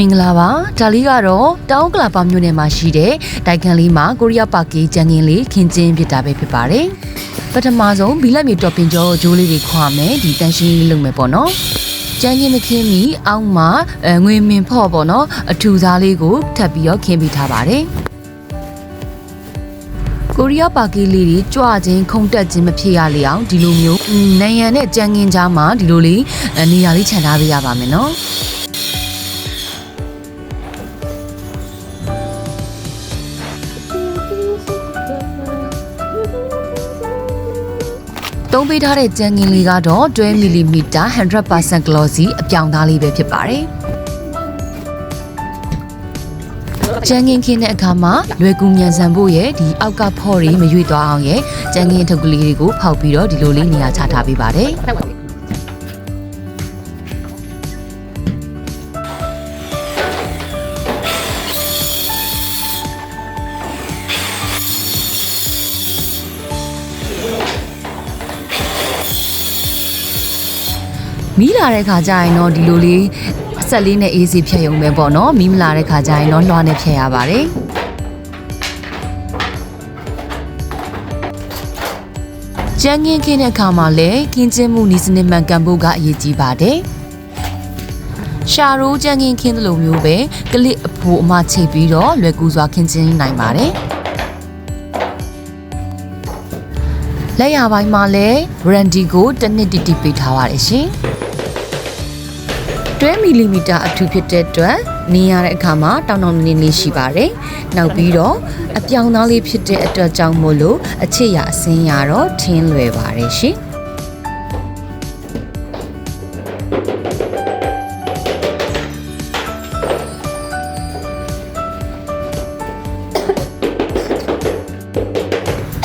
မင်္ဂလာပါဒါလေးကတော့တောင်ကလာပါမြို့နယ်မှာရှိတဲ့တိုက်ခန်းလေးမှာကိုရီးယားပါကီဂျန်ငင်းလေးခင်းကျင်းဖြစ်တာပဲဖြစ်ပါတယ်ပထမဆုံးဘီလက်မြေတော်ပင်ကျော်ဂျိုးလေးတွေခွာမယ်ဒီတန်ရှင်းလေးလုပ်မယ်ပေါ့နော်ကျန်းချင်းမခင်းမီအောက်မှာငွေမင်ဖော့ပေါ့နော်အထူသားလေးကိုထပ်ပြီးတော့ခင်းပေးထားပါတယ်ကိုရီးယားပါကီလေးတွေကြွခြင်းခုန်တက်ခြင်းမဖြစ်ရလေအောင်ဒီလိုမျိုးနံရံနဲ့ကြန်းငင်းကြားမှာဒီလိုလေးနေရာလေးခြံထားပေးရပါမယ်နော်သုံးပေးထားတဲ့ကြမ်းငင်းလေးကတော့12mm 100% glossy အပြောင်သားလေးပဲဖြစ်ပါတယ်။ကြမ်းငင်းခင်းတဲ့အခါမှာလွယ်ကူမြန်ဆန်ဖို့ရဲ့ဒီအောက်ကဖော့တွေမရွေ့သွားအောင်ရဲ့ကြမ်းငင်းထုတ်ကလေးတွေကိုဖောက်ပြီးတော့ဒီလိုလေးနေရာချထားပေးပါတယ်။မီးလာတဲ့ခါကျရင်တော့ဒီလိုလေးဆက်လေးနဲ့အေးစီဖြတ်ရုံပဲပေါ့နော်မီးမလာတဲ့ခါကျရင်တော့လွှားနဲ့ဖြတ်ရပါတယ်ကြမ်းငင်းခင်းတဲ့အခါမှာလည်းခင်းကျင်းမှုနီးစနစ်မှန်ကန်ဖို့ကအရေးကြီးပါတယ်ရှာရိုးကြမ်းငင်းခင်းသလိုမျိုးပဲကလစ်အဖိုးအမချိတ်ပြီးတော့လွယ်ကူစွာခင်းကျင်းနိုင်ပါတယ်လက်ရပိုင်းမှာလည်း brandy ကိုတစ်နှစ်တိတိပေးထားပါတယ်ရှင်12mm အထူဖြစ်တဲ့အတွက်နေရတဲ့အခါမှာတောင်တောင်နေနေရှိပါတယ်။နောက်ပြီးတော့အပြောင်သားလေးဖြစ်တဲ့အတွက်ကြောင့်မို့လို့အချစ်ရအစင်းရတော့ထင်းလွယ်ပါတယ်ရှင်။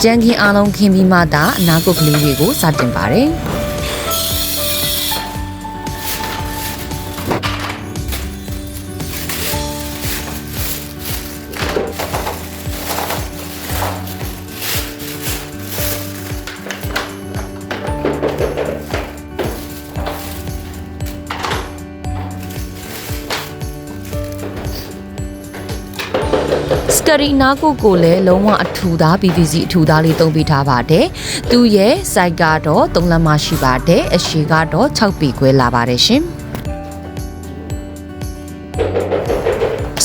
ကြမ်းခင်းအားလုံးခင်းပြီးမှသာအနာကုတ်ကလေးတွေကိုစတင်ပါတယ်။စကရီနာကိုလည်းလုံးဝအထူသား PVC အထူသားလေးသုံးပေးထားပါတယ်။သူ့ရဲ့ size ကတော့3လက်မရှိပါတယ်။အရှည်ကတော့6ပေခွဲလာပါတယ်ရှင်။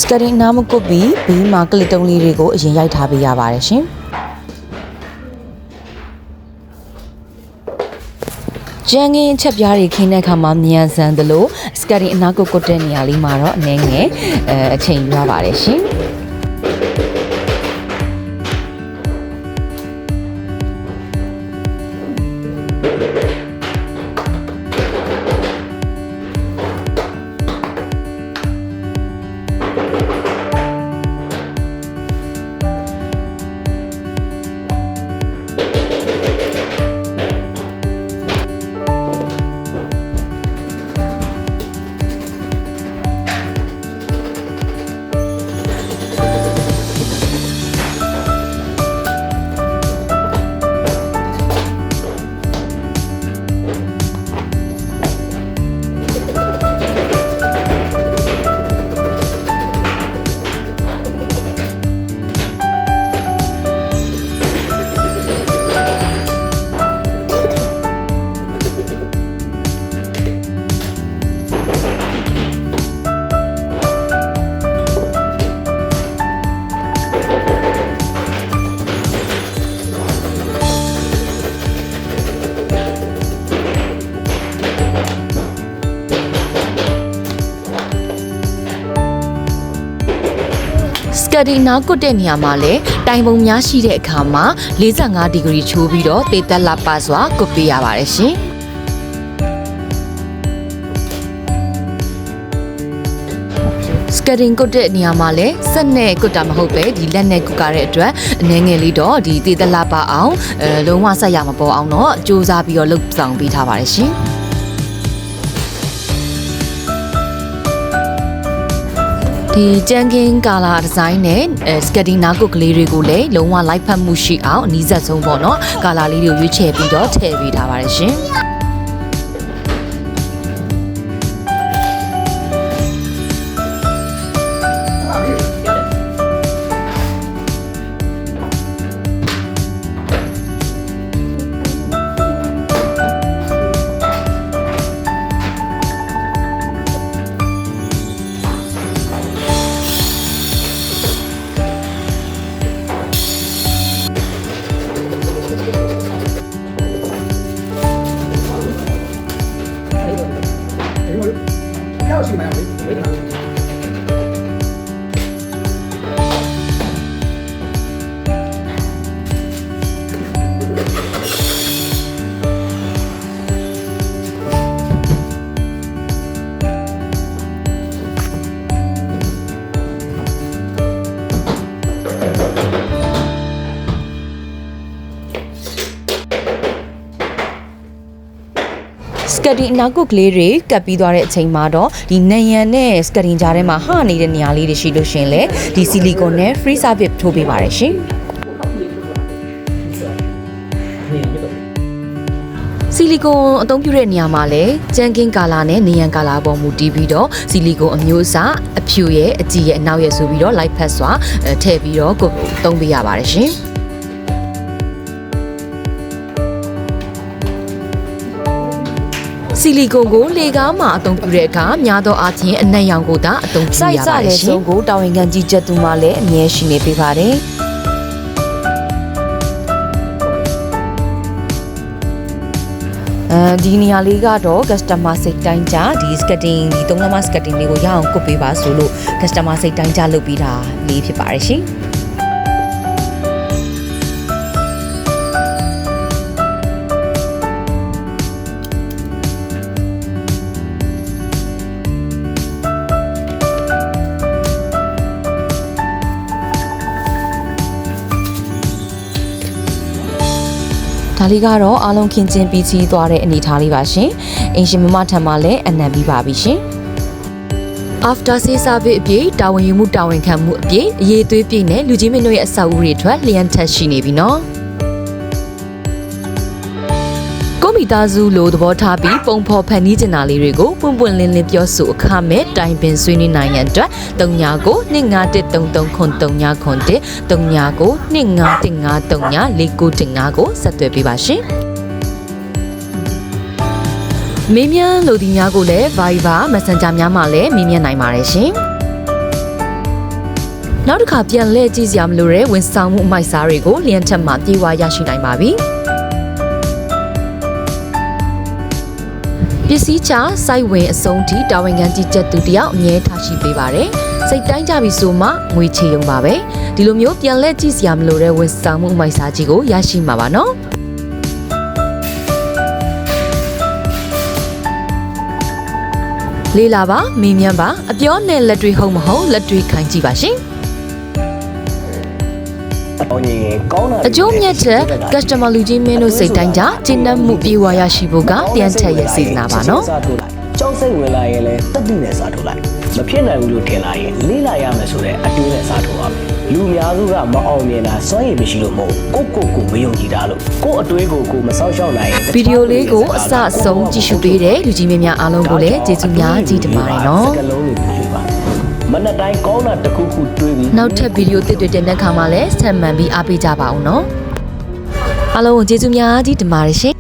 စကရီနာမကုတ်ပြီးဘေးမှာကလစ်တုံးလေးတွေကိုအရင်ရိုက်ထားပေးရပါတယ်ရှင်။ကြမ်းငင်းချက်ပြားတွေခင်းတဲ့အခါမှာမြန်ဆန်သလိုစကရီအနာကုတ်တဲ့နေရာလေးမှာတော့အနည်းငယ်အချိန်ယူရပါတယ်ရှင်။စကရီနာကုတ်တဲ့နေရာမှာလည်းတိုင်ပုံများရှိတဲ့အခါမှာ45ဒီဂရီချိုးပြီးတော့တေသက်လာပါစွာကုတ်ပေးရပါတယ်ရှင်စကရင်ကုတ်တဲ့နေရာမှာလည်းစက်နဲ့ကုတ်တာမဟုတ်ပဲဒီလက်နဲ့ကုတ်ကြတဲ့အတွက်အနည်းငယ်လေးတော့ဒီတေသက်လာပါအောင်လုံးဝဆက်ရမပေါ်အောင်တော့စူးစမ်းပြီးတော့လုပ်ဆောင်ပေးထားပါတယ်ရှင်ဒီကြမ်းကင်းကာလာဒီဇိုင်းနဲ့စကတီနာကုတ်ကလေးတွေကိုလည်းလုံးဝလိုက်ဖက်မှုရှိအောင်အနည်းဆက်ဆုံးပေါ့နော်ကာလာလေးတွေကိုရွေးချယ်ပြီးတော့ထည့်ပေးထားပါတယ်ရှင် ကတင်အနောက်ကုတ်ကလေးတွေကပ်ပြီးသွားတဲ့အချိန်မှာတော့ဒီနံရံနဲ့စကတင်ကြားထဲမှာဟနေတဲ့နေရာလေးတွေရှိလို့ရှင်လေဒီဆီလီကွန်နဲ့ free service ထိုးပေးပါတယ်ရှင်ဆီလီကွန်အသုံးပြုတဲ့နေရာမှာလည်းကြမ်းကင်းကာလာနဲ့နေရံကာလာပေါ်မူတည်ပြီးတော့ဆီလီကွန်အမျိုးအစားအဖြူရဲ့အကြည့်ရဲ့အနောက်ရဲ့ဆိုပြီးတော့ light fat စွာထည့်ပြီးတော့ကိုသုံးပေးရပါတယ်ရှင်ဆီလီကွန်ကိုလေကားမှာအသုံးပြုတဲ့အခါများသောအားဖြင့်အနက်ရောင်ကိုသာအသုံးပြုရပါတယ်ရှင်။စိုက်ကြတဲ့ဆုံးကိုတာဝန်ခံကြီးချက်သူမှလည်းအမြဲရှိနေပေးပါတယ်။ဒီနေရာလေးကတော့ customer စိတ်တိုင်းကြဒီ sketting ဒီ3လမ်း sketting လေးကိုရအောင်ကုတ်ပေးပါဆိုလို့ customer စိတ်တိုင်းကြလုပ်ပေးတာလေးဖြစ်ပါတယ်ရှင်။ဒါလေးကတော့အားလုံးခင်ချင်းပြီးချီးသွားတဲ့အနေအထားလေးပါရှင်။အင်ရှင်မမထံမှာလည်းအနံပြီးပါပြီရှင်။ After sales service အပြည့်တာဝန်ယူမှုတာဝန်ခံမှုအပြည့်အရေးသွေးပြည့်နဲ့လူကြီးမင်းတို့ရဲ့အဆောက်အဦတွေထွက်လျှံထက်ရှိနေပြီနော်။ကိုမီသားစုလိုသဘောထားပြီးပုံဖော်ဖန်တီးကျင်တာလေးတွေကိုပွင့်ပွင့်လင်းလင်းပြောဆိုအခမဲ့တိုင်ပင်ဆွေးနွေးနိုင်ရန်အတွက်39ကို2513ခွန်39ခွန်139ကို25134949ကိုဆက်သွယ်ပေးပါရှင်။မေးမြန်းလို့ဒီများကိုလည်း Viber Messenger များမှာလည်းမေးမြန်းနိုင်ပါတယ်ရှင်။နောက်တစ်ခါပြန်လှည့်ကြည့်စရာမလိုတဲ့ဝန်ဆောင်မှုအမိုက်စားတွေကိုလျှံထက်မှပြေဝရရှိနိုင်ပါပြီ။ပစ္စည်းချစိုက်ဝင်အဆုံးထိတာဝန်ခံကြီးချက်သူတယောက်အမြဲထားရှိပေးပါတယ်။စိတ်တိုင်းကြပြီဆိုမှငွေချေရုံပါပဲ။ဒီလိုမျိုးပြန်လဲကြည့်စရာမလိုတဲ့ဝန်ဆောင်မှုအမိုက်စားကြီးကိုရရှိမှာပါနော်။လေးလာပါမေးမြန်းပါအပြောနဲ့လက်တွေဟုတ်မဟုတ်လက်တွေခိုင်းကြည့်ပါရှင်။အကျိုးမြတ်တဲ့ customer လူကြီးမင်းတို့စိတ်တိုင်းကြကျင့်တတ်မှုပြေဝရရှိဖို့ကပြန်ထက်ရစေနာပါနော်ကြောက်စိတ်ဝင်လာရင်လည်းတက်တိနဲ့စားထိုးလိုက်မဖြစ်နိုင်ဘူးလို့ထင်လာရင်လေးလာရမယ်ဆိုတဲ့အတွေးနဲ့စားထိုးပါမယ်လူများစုကမအောင်မြင်တာစွမ်းရည်မရှိလို့မဟုတ်ကိုမယုံကြည်တာလို့ကိုအတွေးကိုမစောင့်ရှောက်နိုင်ရင်ဗီဒီယိုလေးကိုအစအဆုံးကြည့်ရှုပေးတဲ့လူကြီးမင်းများအားလုံးကိုလည်းကျေးဇူးများကြီးတင်ပါတယ်နော်စကလုံးလေးပြုပါမနက်တိုင်းကောင်းတာတစ်ခုခုတွေးပြီးနောက်ထပ်ဗီဒီယိုတစ်တွေတင်တဲ့ခါမှာလည်းဆက်မှန်ပြီးအားပေးကြပါဦးနော်အားလုံးကိုကျေးဇူးများကြီးတင်ပါတယ်ရှင်